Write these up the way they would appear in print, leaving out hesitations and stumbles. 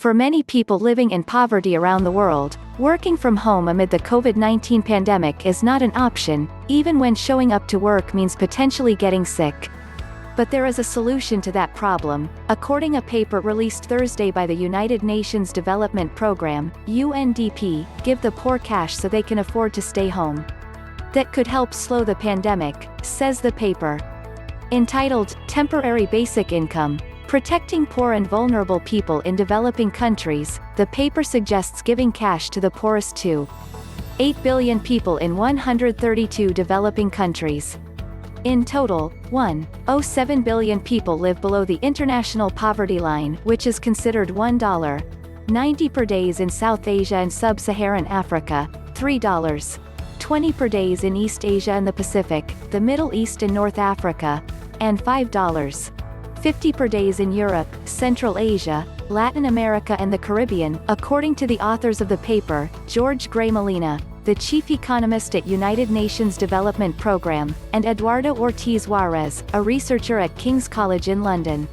For many people living in poverty around the world, working from home amid the COVID-19 pandemic is not an option, even when showing up to work means potentially getting sick. But there is a solution to that problem, according to a paper released Thursday by the United Nations Development Programme, UNDP, Give the Poor Cash so they can afford to stay home. That could help slow the pandemic, says the paper. Entitled, Temporary Basic Income, Protecting Poor and Vulnerable People in Developing Countries, the paper suggests giving cash to the poorest 2.8 billion people in 132 developing countries. In total, 1.07 billion people live below the international poverty line, which is considered $1.90 per day in South Asia and sub-Saharan Africa, $3.20 per day in East Asia and the Pacific, the Middle East and North Africa, and $5.50 per day in Europe, Central Asia, Latin America and the Caribbean, according to the authors of the paper, George Gray Molina, the chief economist at United Nations Development Programme, and Eduardo Ortiz-Juarez, a researcher at King's College in London.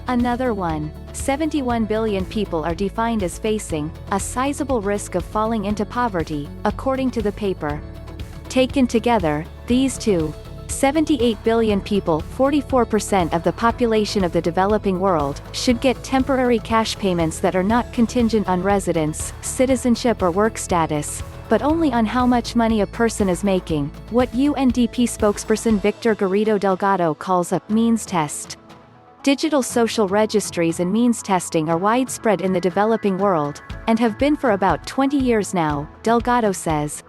Another 1.71 billion people are defined as facing a sizable risk of falling into poverty, according to the paper. Taken together, these 2.78 billion people, 44% of the population of the developing world, should get temporary cash payments that are not contingent on residence, citizenship or work status, but only on how much money a person is making, what UNDP spokesperson Victor Garrido Delgado calls a means test. Digital social registries and means testing are widespread in the developing world, and have been for about 20 years now, Delgado says.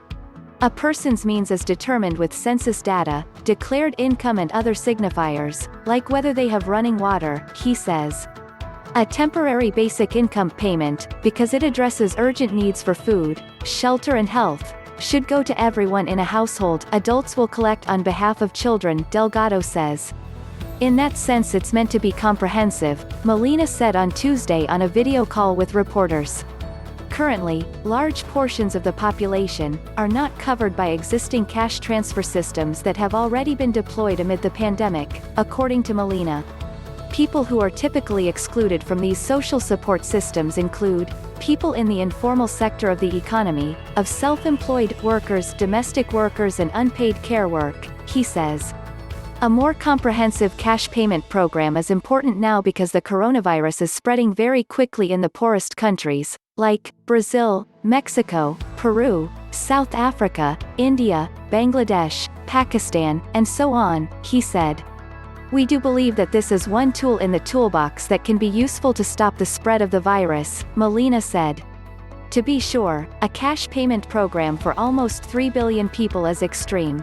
A person's means is determined with census data, declared income and other signifiers, like whether they have running water, he says. A temporary basic income payment, because it addresses urgent needs for food, shelter and health, should go to everyone in a household. Adults will collect on behalf of children, Delgado says. In that sense it's meant to be comprehensive, Molina said on Tuesday on a video call with reporters. Currently, large portions of the population are not covered by existing cash transfer systems that have already been deployed amid the pandemic, according to Molina. People who are typically excluded from these social support systems include people in the informal sector of the economy, of self-employed workers, domestic workers and unpaid care work, he says. A more comprehensive cash payment program is important now because the coronavirus is spreading very quickly in the poorest countries, like Brazil, Mexico, Peru, South Africa, India, Bangladesh, Pakistan, and so on, he said. We do believe that this is one tool in the toolbox that can be useful to stop the spread of the virus, Molina said. To be sure, a cash payment program for almost 3 billion people is extreme,